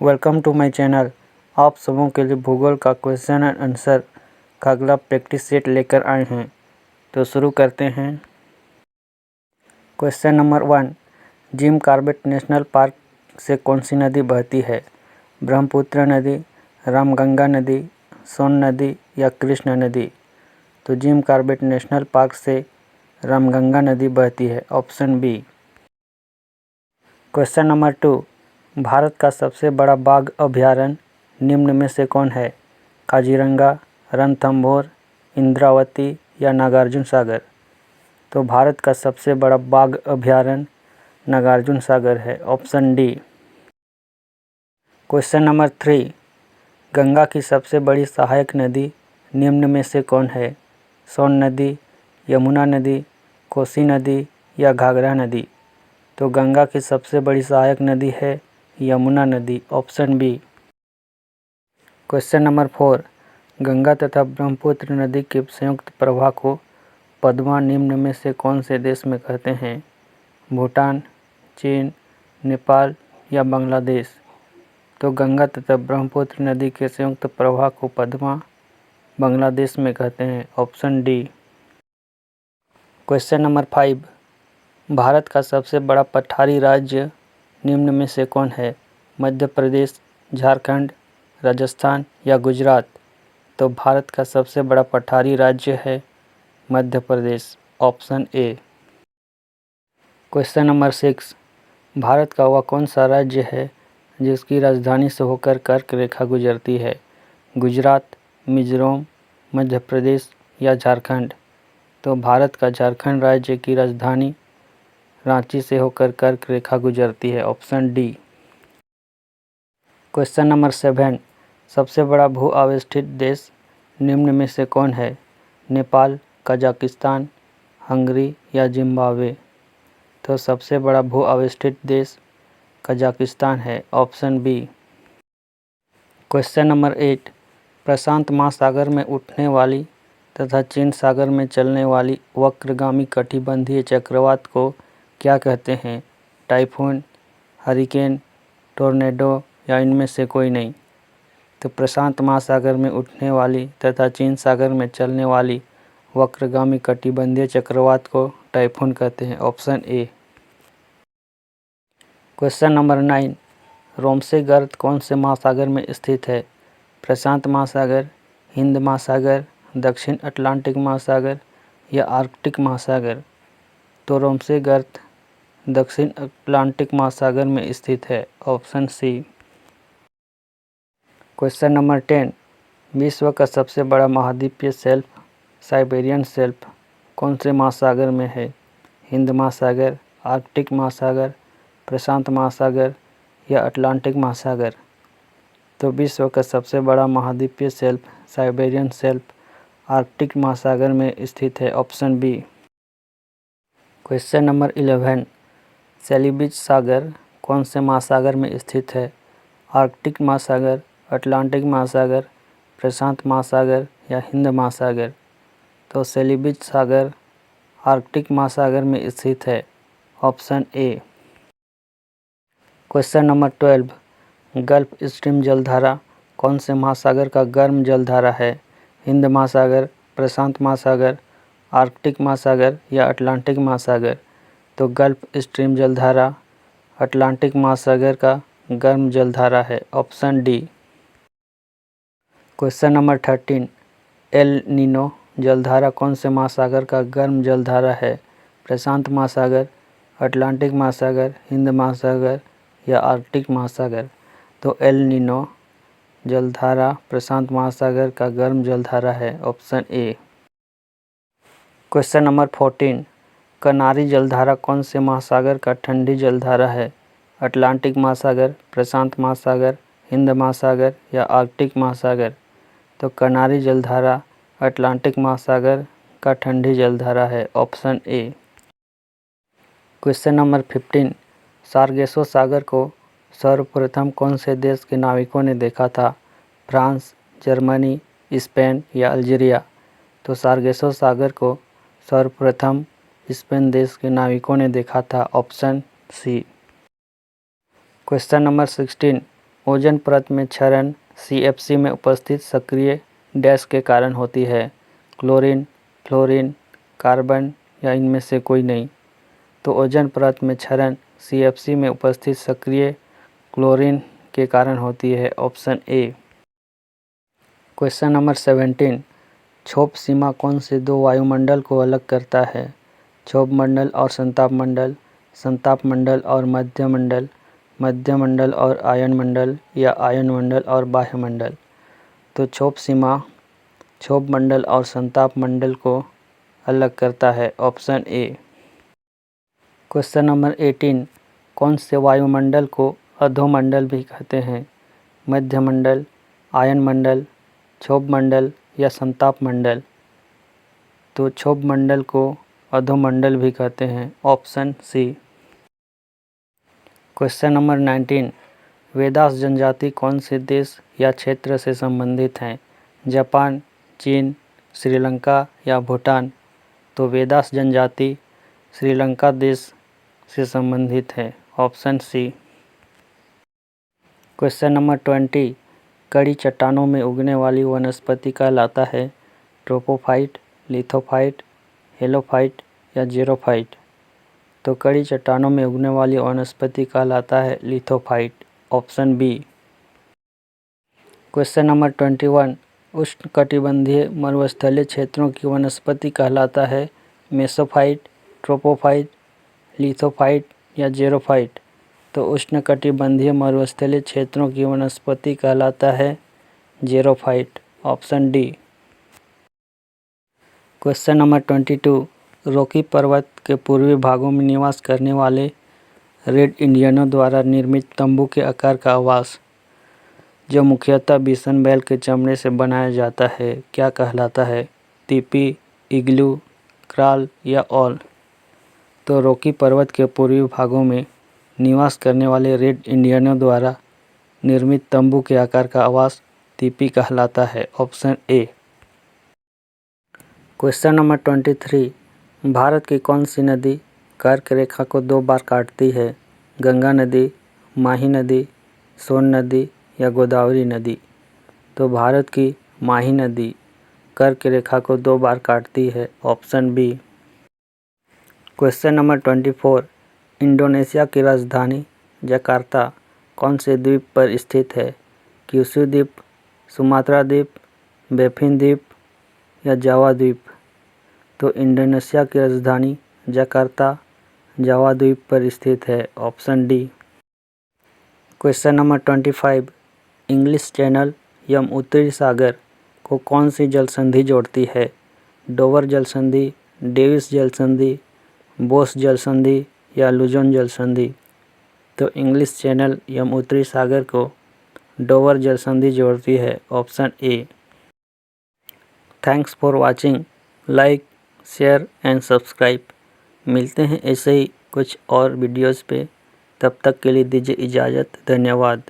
Welcome to my channel. आप सबों के लिए भूगोल का क्वेश्चन एंड आंसर का अगला प्रैक्टिस सेट लेकर आए हैं। तो शुरू करते हैं। Question number 1, Jim Corbett national park से कौन सी नदी बहती है? ब्रह्मपुत्र नदी, रामगंगा नदी, सोन नदी या कृष्ण नदी? तो जिम कॉर्बेट नेशनल पार्क से रामगंगा नदी बहती है, option B. Question number 2, Bharat का सबसे बड़ा बाघ अभयारण्य निम्न में से कौन है? काजीरंगा, रणथंभौर, इंद्रावती या नागार्जुन सागर? तो भारत का सबसे बड़ा बाघ अभयारण्य नागार्जुन सागर है, option D. Question number 3, Ganga की सबसे बड़ी सहायक नदी निम्न में से कौन है? सोन नदी, यमुना नदी, कोसी नदी या घाघरा नदी? तो गंगा की सबसे बड़ी सहायक नदी है यमुना नदी, option B. Question number 4, Ganga तथा ब्रह्मपुत्र नदी के संयुक्त प्रवाह को पद्मा निम्न में से कौन से देश में कहते हैं? भूटान, चीन, नेपाल या बांग्लादेश? तो गंगा तथा ब्रह्मपुत्र नदी के संयुक्त प्रवाह को पद्मा बांग्लादेश में कहते हैं, option D. Question number 5, Bharat का सबसे बड़ा पठारी राज्य निम्न में से कौन है? मध्य प्रदेश, झारखंड, राजस्थान या गुजरात? तो भारत का सबसे बड़ा पठारी राज्य है Madhya Pradesh, option A. Question number 6, Bharat का वह कौन सा राज्य है जिसकी राजधानी से होकर कर्क रेखा गुजरती है? गुजरात, मिजोरम, मध्य प्रदेश या झारखंड? तो भारत का झारखंड राज्य की राजधानी रांची से होकर कर्क रेखा गुजरती है, ऑप्शन डी। क्वेश्चन नंबर 7, सबसे बड़ा भू आविष्ठित देश निम्न में से कौन है? नेपाल, कजाकिस्तान, हंगरी या जिम्बाब्वे? तो सबसे बड़ा भू आविष्ठित देश कजाकिस्तान है, ऑप्शन बी। क्वेश्चन नंबर 8, प्रशांत महासागर में उठने वाली तथा चीन सागर में चलने वाली वक्रगामी कटिबंधीय चक्रवात को क्या कहते हैं? टाइफून, हरिकेन, टोर्नेडो या इनमें से कोई नहीं? तो प्रशांत महासागर में उठने वाली तथा चीन सागर में चलने वाली वक्रगामी कटिबंधीय चक्रवात को टाइफून कहते हैं, ऑप्शन ए। क्वेश्चन नंबर 9, रोमसे गर्त कौन से महासागर में स्थित है? प्रशांत महासागर, हिंद महासागर, दक्षिण अटलांटिक महासागर या आर्कटिक महासागर? तो रोमसे गर्त दक्षिण अटलांटिक महासागर में स्थित है, ऑप्शन सी। क्वेश्चन नंबर 10, विश्व का सबसे बड़ा महाद्वीपीय शेल्फ साइबेरियन शेल्फ कौन से महासागर में है? हिंद महासागर, आर्कटिक महासागर, प्रशांत महासागर या अटलांटिक महासागर? तो विश्व का सबसे बड़ा महाद्वीपीय शेल्फ साइबेरियन शेल्फ आर्कटिक महासागर में स्थित है, ऑप्शन बी। क्वेश्चन नंबर 11, सेलिबिज सागर कौन से महासागर में स्थित है? आर्कटिक महासागर, अटलांटिक महासागर, प्रशांत महासागर या हिंद महासागर? तो सेलिबिज सागर आर्कटिक महासागर में स्थित है, option A. Question number 12, gulf stream जलधारा कौन से महासागर का गर्म जलधारा है? हिंद महासागर, प्रशांत महासागर, आर्कटिक महासागर या अटलांटिक महासागर? तो गल्फ स्ट्रीम जलधारा अटलांटिक महासागर का गर्म जलधारा है, option D. Question number 13, El Nino जलधारा कौन से महासागर का गर्म जलधारा है? प्रशांत महासागर, अटलांटिक महासागर, हिंद महासागर या आर्कटिक महासागर? तो एल नीनो जलधारा प्रशांत महासागर का गर्म जलधारा है, ऑप्शन ए। क्वेश्चन नंबर 14, कनारी जलधारा कौन से महासागर का ठंडी जलधारा है? अटलांटिक महासागर, प्रशांत महासागर, हिंद महासागर या आर्कटिक महासागर? तो कनारी जलधारा अटलांटिक महासागर का ठंडी जलधारा है, option A. Question number 15, Sargasso सागर को सर्वप्रथम कौन से देश के नाविकों ने देखा था? फ्रांस, जर्मनी, स्पेन या अल्जीरिया? तो सार्गेसो सागर को सर्वप्रथम स्पेन देश के नाविकों ने देखा था, option C. Question number 16, ozone परत में क्षरण CFC में उपस्थित सक्रिय डैश के कारण होती है, क्लोरीन, फ्लोरीन, कार्बन या इनमें से कोई नहीं। तो ओजोन परत में क्षरण CFC में उपस्थित सक्रिय क्लोरीन के कारण होती है, ऑप्शन ए। क्वेश्चन नंबर 17, क्षोभ सीमा कौन से दो वायुमंडल को अलग करता है? क्षोभ मंडल और संताप मंडल, संताप मंडल और मध्य मंडल, मध्य मंडल और आयन मंडल या आयन मंडल और बाह्य मंडल। तो क्षोभ सीमा क्षोभ मंडल और संताप मंडल को अलग करता है, ऑप्शन ए। क्वेश्चन नंबर 18, कौन से वायुमंडल को अधोमंडल भी कहते हैं? मध्य मंडल, आयन मंडल, क्षोभ मंडल या संताप मंडल? तो क्षोभ मंडल को अधोमंडल भी कहते हैं, option C. Question number 19, Veddas जनजाति कौन से देश या क्षेत्र से संबंधित हैं? जापान, चीन, श्रीलंका या भूटान? तो वेदास जनजाति श्रीलंका देश से संबंधित है, ऑप्शन सी। क्वेश्चन नंबर 20, कड़ी चट्टानों में उगने वाली वनस्पति कहलाता है? ट्रोपोफाइट, लिथोफाइट, हेलोफाइट या जीरोफाइट? तो कड़ी चट्टानों में उगने वाली वनस्पति कहलाता है लिथोफाइट, ऑप्शन बी। क्वेश्चन नंबर 21, उष्णकटिबंधीय मरुस्थलीय क्षेत्रों की वनस्पति कहलाता है? मेसोफाइट, ट्रोपोफाइट, लिथोफाइट या जीरोफाइट? तो उष्णकटिबंधीय मरुस्थलीय क्षेत्रों की वनस्पति कहलाता है xerophyte, option D. Question number 22, Rocky पर्वत के पूर्वी भागों में निवास करने वाले रेड इंडियनों द्वारा निर्मित तंबू के आकार का आवास, जो मुख्यतः बिसन बैल के चमड़े से बनाया जाता है, क्या कहलाता है? टीपी, इग्लू, क्राल या ऑल? तो रॉकी पर्वत के पूर्वी भागों में निवास करने वाले रेड इंडियनों द्वारा निर्मित तंबू के आकार का आवास टीपी कहलाता है, option A. Question number 23, Bharat की कौन सी नदी कर्क रेखा को 2 बार काटती है? गंगा नदी, माही नदी, सोन नदी या गोदावरी नदी? तो भारत की माही नदी कर्क रेखा को 2 बार काटती है, option B. Question number 24, Indonesia की राजधानी जकार्ता कौन से द्वीप पर स्थित है? क्यूशू द्वीप, सुमात्रा द्वीप, बेफिन द्वीप या जावा द्वीप? तो इंडोनेशिया की राजधानी जकार्ता जावा द्वीप पर स्थित है, option D. Question number 25, English channel एवं उत्तरी सागर को कौन सी जल संधि जोड़ती है? डोवर जल संधि, डेविस जल संधि, बोस जल संधि या लुजोन जल संधि? तो इंग्लिश चैनल एवं उत्तरी सागर को डोवर जल संधि जोड़ती है, option A. Thanks for watching, like, share and subscribe. मिलते हैं ऐसे ही कुछ और वीडियोस पे, तब तक के लिए दीजिए इजाज़त, धन्यवाद।